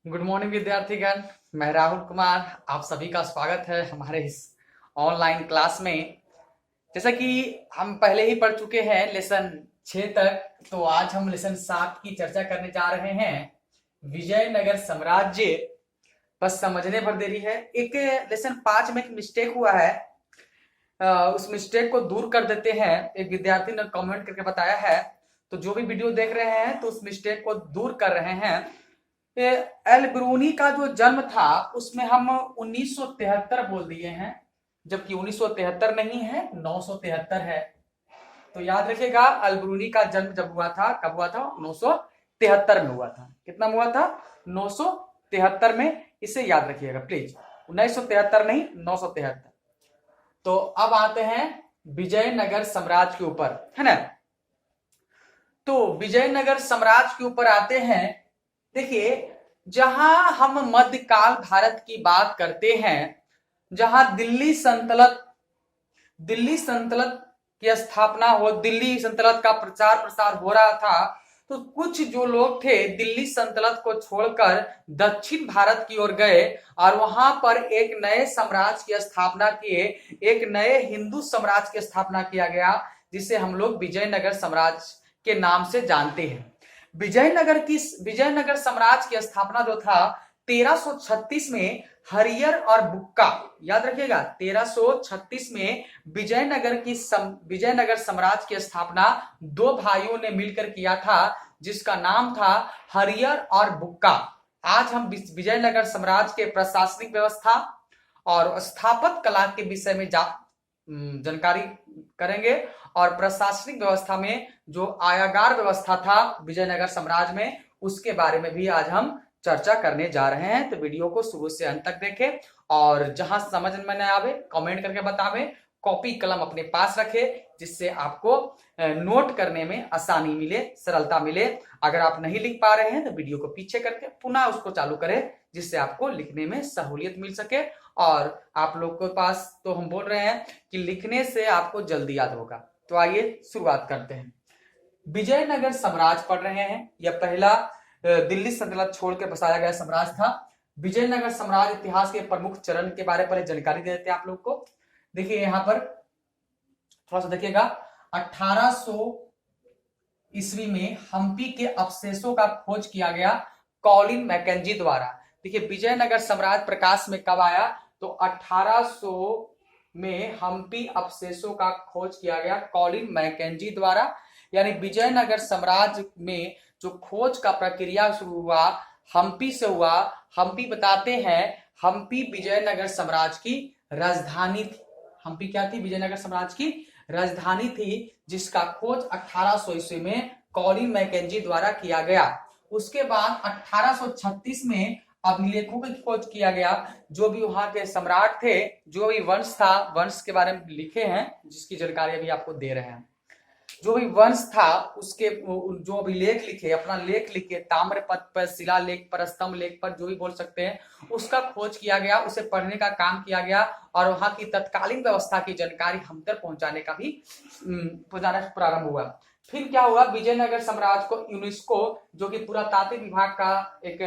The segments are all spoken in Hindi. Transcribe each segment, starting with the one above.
Good morning विद्यार्थीगण। मैं राहुल कुमार, आप सभी का स्वागत है हमारे इस ऑनलाइन क्लास में। जैसा कि हम पहले ही पढ़ चुके हैं लेसन 6 तक, तो आज हम लेसन 7 की चर्चा करने जा रहे हैं। विजयनगर साम्राज्य। बस समझने भर देरी है। एक लेसन 5 में एक मिस्टेक हुआ है, उस मिस्टेक को दूर कर देते हैं। एक विद्यार्थी ने कमेंट करके बताया है, तो जो भी वीडियो देख रहे हैं तो उस मिस्टेक को दूर कर रहे हैं। एल ब्रूनी का जो जन्म था उसमें हम 1973 बोल दिए हैं, जबकि 1973 नहीं है, 973 है। तो याद रखिएगा, अल ब्रूनी का जन्म जब हुआ था, कब हुआ था? 973 में हुआ था। कितना में हुआ था? 973 में। इसे याद रखिएगा प्लीज, 1973 नहीं, 973। तो अब आते हैं विजयनगर साम्राज्य के ऊपर, है ना। तो विजयनगर साम्राज्य के ऊपर आते हैं। देखिए, जहां हम मध्यकाल भारत की बात करते हैं, जहां दिल्ली सल्तनत की स्थापना हो, दिल्ली सल्तनत का प्रचार प्रसार हो रहा था, तो कुछ जो लोग थे दिल्ली सल्तनत को छोड़कर दक्षिण भारत की ओर गए और वहां पर एक नए साम्राज्य की स्थापना किए। एक नए हिंदू साम्राज्य की स्थापना किया गया, जिसे हम लोग विजयनगर साम्राज्य के नाम से जानते हैं। विजयनगर साम्राज्य की स्थापना जो था 1336 में हरियर और बुक्का, याद रखिएगा, 1336 में विजयनगर साम्राज्य की स्थापना दो भाइयों ने मिलकर किया था, जिसका नाम था हरियर और बुक्का। आज हम विजयनगर साम्राज्य के प्रशासनिक व्यवस्था और स्थापत्य कला के विषय में जानकारी करेंगे, और प्रशासनिक व्यवस्था में जो आयागार व्यवस्था था विजयनगर साम्राज्य में, उसके बारे में भी आज हम चर्चा करने जा रहे हैं। तो वीडियो को शुरू से अंत तक देखें, और जहां समझ में न आवे कमेंट करके बतावे। कॉपी कलम अपने पास रखे, जिससे आपको नोट करने में आसानी मिले, सरलता मिले। अगर आप नहीं लिख पा रहे हैं तो वीडियो को पीछे करके पुनः उसको चालू करें, जिससे आपको लिखने में सहूलियत मिल सके। और आप लोग के पास तो हम बोल रहे हैं कि लिखने से आपको जल्दी याद होगा। तो आइए शुरुआत करते हैं। विजयनगर साम्राज्य पढ़ रहे हैं। यह पहला दिल्ली सल्तनत छोड़ के बसाया गया साम्राज्य था। विजयनगर साम्राज्य इतिहास के प्रमुख चरण के बारे में जानकारी दे देते हैं आप लोग को। देखिए यहां पर थोड़ा सा देखिएगा। 1800 ईस्वी में हम्पी के अवशेषों का खोज किया गया कॉलिन मैकेंजी द्वारा। देखिए, विजयनगर साम्राज्य प्रकाश में कब आया? तो 1800 में हम्पी अवशेषों का खोज किया गया कॉलिन मैकेंजी द्वारा। यानी विजयनगर साम्राज्य में जो खोज का प्रक्रिया शुरू हुआ, हम्पी से हुआ। हम्पी बताते हैं, हम्पी विजयनगर साम्राज्य की राजधानी थी। हम्पी क्या थी? विजयनगर साम्राज्य की राजधानी थी, जिसका खोज 1800 ईस्वी में कॉलिन मैकेंजी द्वारा किया गया। उसके बाद 1836 में अभिलेखों की खोज किया गया। जो भी वहां के सम्राट थे, जो भी वंश था, वंश के बारे में लिखे हैं, जिसकी जानकारी अभी आपको दे रहे हैं। जो भी वंश था उसके जो अभिलेख लिखे, अपना लेख लिखे, ताम्रपत्र पर, शिलालेख पर, स्तंभ लेख पर, जो भी बोल सकते हैं, उसका खोज किया गया, उसे पढ़ने का काम किया गया, और वहां की तत्कालीन व्यवस्था की जानकारी हम तक पहुंचाने का भी प्रारंभ हुआ। फिर क्या हुआ? विजयनगर साम्राज्य को यूनेस्को, जो कि पुरातात्विक विभाग का एक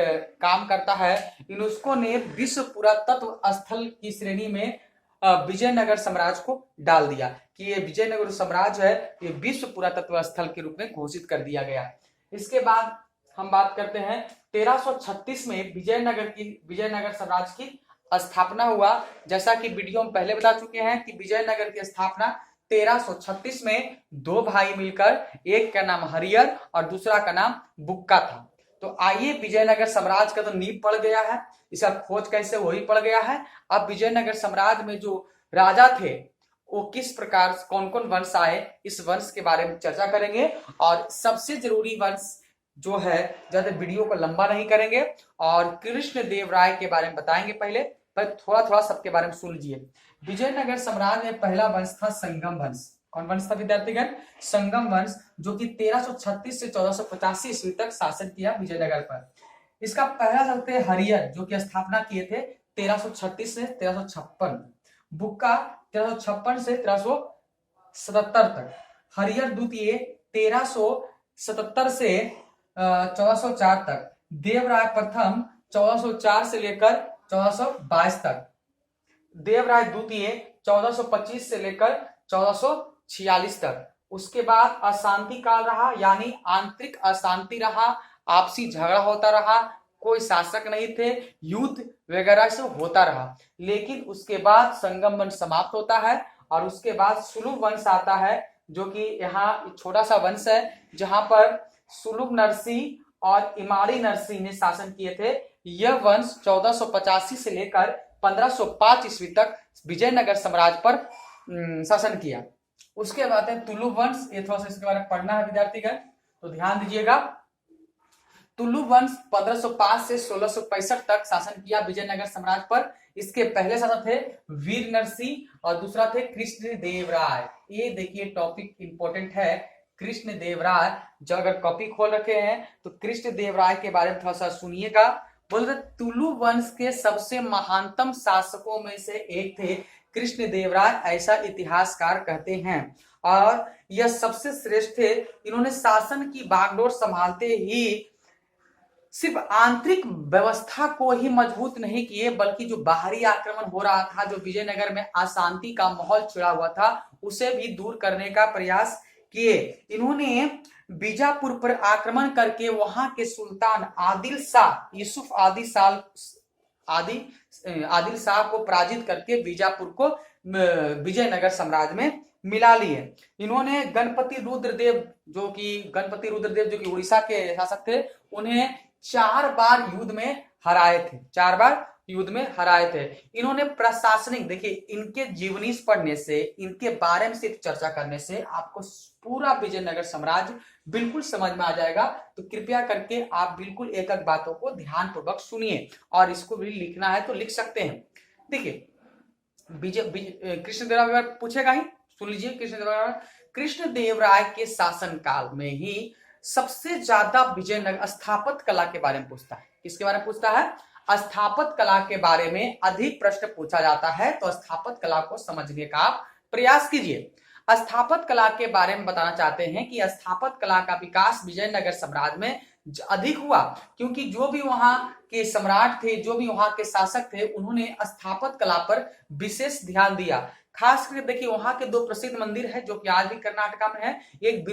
काम करता है, यूनेस्को ने विश्व पुरातत्व स्थल की श्रेणी में विजयनगर साम्राज्य को डाल दिया कि ये विजयनगर साम्राज्य है, ये विश्व पुरातत्व स्थल के रूप में घोषित कर दिया गया। इसके बाद हम बात करते हैं 1336 में विजयनगर साम्राज्य की स्थापना हुआ। जैसा कि वीडियो में पहले बता चुके हैं कि विजयनगर की स्थापना 1336 में दो भाई मिलकर, एक का नाम हरियर और दूसरा का नाम बुक्का था। तो आइए, विजयनगर साम्राज्य का तो नींव पड़ गया है, इसका खोज कैसे वही पड़ गया है। अब विजयनगर साम्राज्य में जो राजा थे वो किस प्रकार, कौन कौन वंश आए, इस वंश के बारे में चर्चा करेंगे। और सबसे जरूरी वंश जो है, ज्यादा वीडियो को लंबा नहीं करेंगे, और कृष्ण देव राय के बारे में बताएंगे पहले, पर थोड़ा थोड़ा सबके बारे में सुन लीजिए। विजयनगर साम्राज्य में पहला वंश था संगम वंश। कौन वंश था विद्यार्थीगण? संगम वंश, जो कि 1336 से 1485 ईस्वी तक शासन किया विजयनगर पर। इसका पहला चलते हरियर, जो कि स्थापना किए थे 1336 से 1356। बुक्का 1356 से 1377 तक। हरियर द्वितीय 1377 से 1404 तक। देवराय प्रथम 1404 से लेकर 1422 तक, देवराय द्वितीय 1425 से लेकर 1446 तक। उसके बाद अशांति काल रहा, यानी आंतरिक अशांति रहा, आपसी झगड़ा होता रहा, कोई शासक नहीं थे, युद्ध वगैरह से होता रहा। लेकिन उसके बाद संगम वंश समाप्त होता है और उसके बाद सुलुभ वंश आता है, जो कि यहाँ छोटा सा वंश है जहां पर सुलुभ नरसिंह और इमाड़ी नरसिंह ने शासन किए थे। यह वंश 1485 से लेकर 1505 ईस्वी तक विजयनगर साम्राज्य पर शासन किया। उसके बाद है तुलुभ वंश, ये थोड़ा सा इसके बारे में पढ़ना है विद्यार्थीगण, तो ध्यान दीजिएगा। तुलुभ वंश 1505 से 1665 तक शासन किया विजयनगर साम्राज्य पर। इसके पहले शासक थे वीर नरसिंह और दूसरा थे कृष्ण देव राय। ये देखिए टॉपिक इंपॉर्टेंट है, कृष्ण देव राय। जो अगर कॉपी खोल रखे हैं तो कृष्ण देव राय के बारे में थोड़ा सा सुनिएगा। बोलते तुलुभ वंश के सबसे महानतम शासकों में से एक थे कृष्ण देव राय, ऐसा इतिहासकार कहते हैं। और यह सबसे श्रेष्ठ थे। इन्होंने शासन की बागडोर संभालते ही सिर्फ आंतरिक व्यवस्था को ही मजबूत नहीं किए, बल्कि जो बाहरी आक्रमण हो रहा था, जो विजयनगर में अशांति का माहौल छिड़ा हुआ था, उसे भी दूर करने का प्रयास किए। इन्होंने बीजापुर पर आक्रमण करके वहां के सुल्तान आदिल शाह यूसुफ आदिल शाह को पराजित करके बीजापुर को विजयनगर साम्राज्य में मिला लिए। इन्होंने गणपति रुद्रदेव जो कि उड़ीसा के शासक थे, उन्हें 4 बार युद्ध में हराए थे, 4 बार युद्ध में हराए थे। इन्होंने प्रशासनिक, देखिए इनके जीवनी पढ़ने से, इनके बारे में सिर्फ चर्चा करने से आपको पूरा विजयनगर साम्राज्य बिल्कुल समझ में आ जाएगा। तो कृपया करके आप बिल्कुल एक एक बातों को ध्यान पूर्वक सुनिए, और इसको भी लिखना है तो लिख सकते हैं। देखिए कृष्णदेव राय पूछेगा ही, सुन लीजिए। कृष्णदेव राय के शासन काल में ही सबसे ज्यादा विजयनगर स्थापत कला के बारे में पूछता है। किसके बारे में पूछता है? स्थापत कला के बारे में अधिक प्रश्न पूछा जाता है, तो स्थापत कला को समझने का आप प्रयास कीजिए। स्थापत कला के बारे में बताना चाहते हैं कि स्थापत कला का विकास विजयनगर साम्राज्य में अधिक हुआ, क्योंकि जो भी वहां के सम्राट थे, जो भी वहां के शासक थे, उन्होंने स्थापत कला पर विशेष ध्यान दिया। खास करके देखिए वहां के 2 प्रसिद्ध मंदिर है जो कि आज भी कर्नाटका में है, एक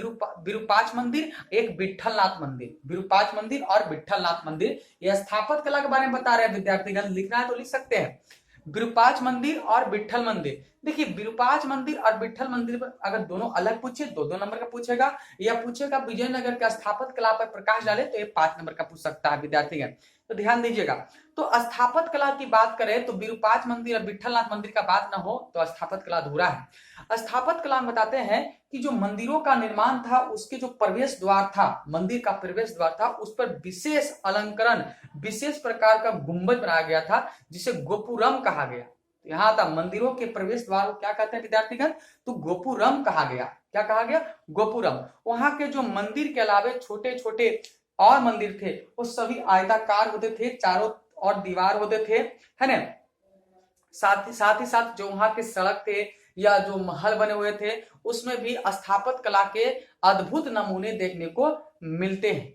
विरूपाक्ष मंदिर, एक विट्ठलनाथ मंदिर। विरूपाक्ष मंदिर और विट्ठलनाथ मंदिर, यह स्थापत कला के बारे में बता रहे हैं विद्यार्थीगण, लिखना है तो लिख सकते हैं। विरूपाक्ष मंदिर और विट्ठल मंदिर। देखिए विरूपाक्ष मंदिर और विट्ठल मंदिर पर अगर दोनों अलग पूछे 2-2 नंबर का पूछेगा, या पूछेगा विजयनगर का स्थापत कला पर प्रकाश डाले तो ये 5 नंबर का पूछ सकता है विद्यार्थीगण, तो ध्यान दीजिएगा। तो स्थापत कला की बात करें तो विरूपाक्ष मंदिर और विट्ठलनाथ मंदिर का बात ना हो तो स्थापत कला अधूरा है। स्थापत कला में बताते हैं कि जो मंदिरों का निर्माण था, उसके जो प्रवेश द्वार था, मंदिर का प्रवेश द्वार था, उस पर विशेष अलंकरण, विशेष प्रकार का गुंबद बनाया गया था, जिसे गोपुरम कहा गया। यहाँ था मंदिरों के प्रवेश द्वार को क्या कहते हैं विद्यार्थीगण? तो गोपुरम कहा गया। क्या कहा गया? गोपुरम। वहां के जो मंदिर के अलावे छोटे छोटे और मंदिर थे, वो सभी आयताकार होते थे, चारों और दीवार होते थे, है ना। साथ ही साथ जो वहां के सड़क थे या जो महल बने हुए थे, उसमें भी स्थापत कला के अद्भुत नमूने देखने को मिलते हैं।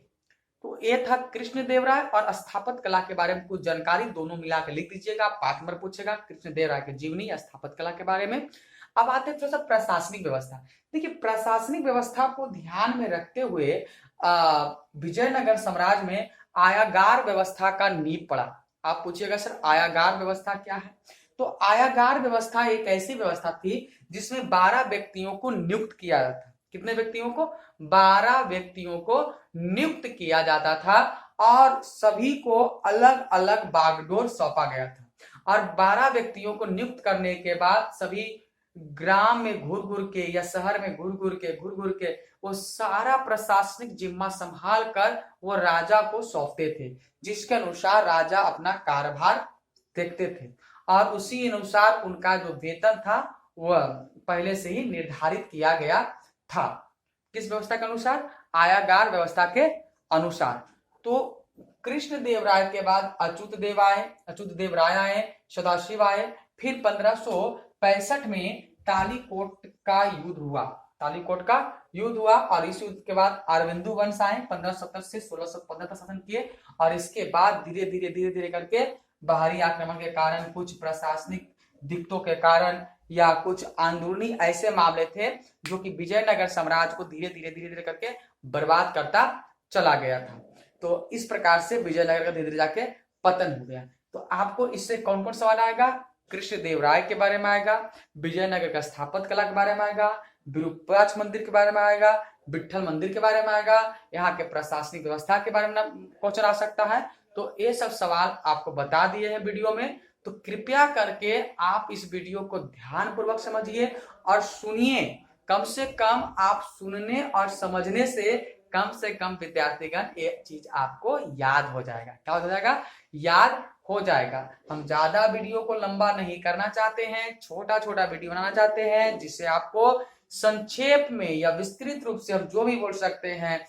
तो ये था कृष्णदेव राय और स्थापत कला के बारे में कुछ जानकारी, दोनों मिला के लिख दीजिएगा। 5 नंबर पूछेगा कृष्णदेव राय की जीवनी या स्थापत कला के बारे में। अब आते हैं थोड़ा सा प्रशासनिक व्यवस्था। देखिए प्रशासनिक व्यवस्था को ध्यान में रखते हुए विजयनगर साम्राज्य में आयागार व्यवस्था का नींव पड़ा। आप पूछिएगा सर आयागार व्यवस्था क्या है? तो आयागार व्यवस्था एक ऐसी व्यवस्था थी जिसमें 12 व्यक्तियों को नियुक्त किया जाता था। कितने व्यक्तियों को? 12 व्यक्तियों को नियुक्त किया जाता था और सभी को अलग अलग बागडोर सौंपा गया था। और 12 व्यक्तियों को नियुक्त करने के बाद सभी ग्राम में घूर घूर के या शहर में घूर घूर के वो सारा प्रशासनिक जिम्मा संभाल कर वो राजा को सौंपते थे, जिसके अनुसार राजा अपना कार्यभार देखते थे और उसी अनुसार उनका जो वेतन था वह पहले से ही निर्धारित किया गया था। किस व्यवस्था के अनुसार? आयागार व्यवस्था के अनुसार। तो कृष्णदेव राय के बाद अच्युतदेव राय आए, सदाशिव आए, फिर 1565 में तालीकोट का युद्ध हुआ। तालीकोट का युद्ध हुआ और इस युद्ध के बाद अरविंदु वंश आए 1570 से 1615 तक शासन किए और इसके बाद धीरे धीरे करके बाहरी आक्रमण के कारण, कुछ प्रशासनिक दिक्कतों के कारण या कुछ अंदरूनी ऐसे मामले थे जो कि विजयनगर साम्राज्य को धीरे धीरे करके बर्बाद करता चला गया था। तो इस प्रकार से विजयनगर का धीरे धीरे जाके पतन हो गया। तो आपको इससे कौन कौन सवाल आएगा? कृष्णदेवराय के बारे में आएगा, विजयनगर का स्थापत्य कला के बारे में आएगा, विरूपाक्ष मंदिर के बारे में आएगा, विट्ठल मंदिर के बारे में आएगा, यहाँ के प्रशासनिक व्यवस्था के बारे में क्वेश्चन आ सकता है। तो ये सब सवाल आपको बता दिए हैं वीडियो में। तो कृपया करके आप इस वीडियो को ध्यान पूर्वक समझिए और सुनिए। कम से कम आप सुनने और समझने से कम विद्यार्थीगण ये चीज आपको याद हो जाएगा। क्या हो जाएगा? याद हो जाएगा। हम ज्यादा वीडियो को लंबा नहीं करना चाहते हैं, छोटा छोटा वीडियो बनाना चाहते हैं जिससे आपको संक्षेप में या विस्तृत रूप से हम जो भी बोल सकते हैं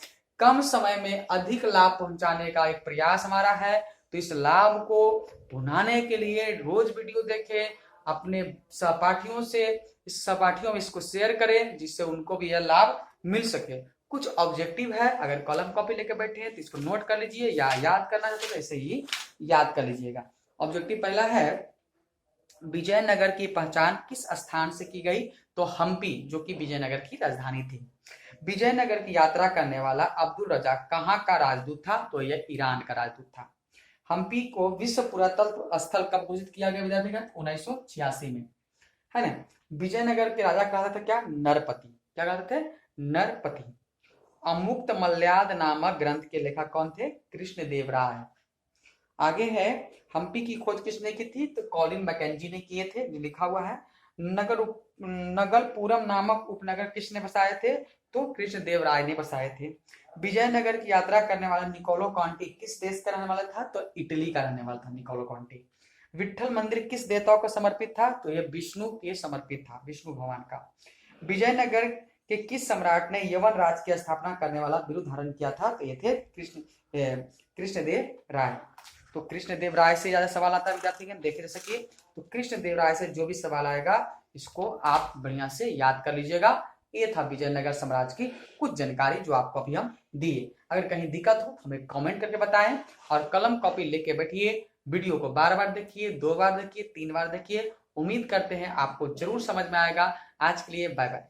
कम समय में अधिक लाभ पहुंचाने का एक प्रयास हमारा है। तो इस लाभ को भुनाने के लिए रोज वीडियो देखें, अपने सहपाठियों से इस सहपाठियों में इसको शेयर करें जिससे उनको भी यह लाभ मिल सके। कुछ ऑब्जेक्टिव है, अगर कलम कॉपी लेकर बैठे हैं तो इसको नोट कर लीजिए या याद करना चाहते तो ऐसे ही याद कर लीजिएगा। ऑब्जेक्टिव पहला है, विजयनगर की पहचान किस स्थान से की गई? तो हम्पी, जो कि विजयनगर की राजधानी थी। विजयनगर की यात्रा करने वाला अब्दुल रज़ाक कहाँ का राजदूत था? तो यह ईरान का राजदूत था। हम्पी को विश्व पुरातत्व स्थल कब घोषित किया गया विद्यार्थीगण? 1986 में, है ना। विजयनगर के राजा कहते थे क्या? नरपति। क्या कहते थे? नरपति। अमुक्त मल्याद नामक ग्रंथ के लेखक कौन थे? कृष्णदेवराय। आगे है, हम्पी की खोज किसने की थी? तो कॉलिन मैकेंजी ने किए थे, जो लिखा हुआ है। नगलपुरम नामक उपनगर किसने बसाए थे? तो कृष्णदेवराय ने बसाए थे। विजयनगर की यात्रा करने वाला निकोलो कॉन्टी किस देश का रहने वाला था? तो इटली का रहने वाला था निकोलो कॉन्टी। विट्ठल मंदिर किस देवताओं को समर्पित था? तो यह विष्णु के समर्पित था, विष्णु भगवान का। विजयनगर के किस सम्राट ने यवन राज की स्थापना करने वाला बिरुद धारण किया था? तो ये थे कृष्णदेव राय। तो कृष्णदेव राय से ज्यादा सवाल आता है विद्यार्थीगण, देखे जैसे कि तो कृष्णदेव राय से जो भी सवाल आएगा इसको आप बढ़िया से याद कर लीजिएगा। ये था विजयनगर साम्राज्य की कुछ जानकारी जो आपको अभी हम दिए। अगर कहीं दिक्कत हो हमें कमेंट करके बताएं और कलम कॉपी लेके बैठिए। वीडियो को बार बार देखिए, 2 बार देखिए, 3 बार देखिए। उम्मीद करते हैं आपको जरूर समझ में आएगा। आज के लिए बाय बाय।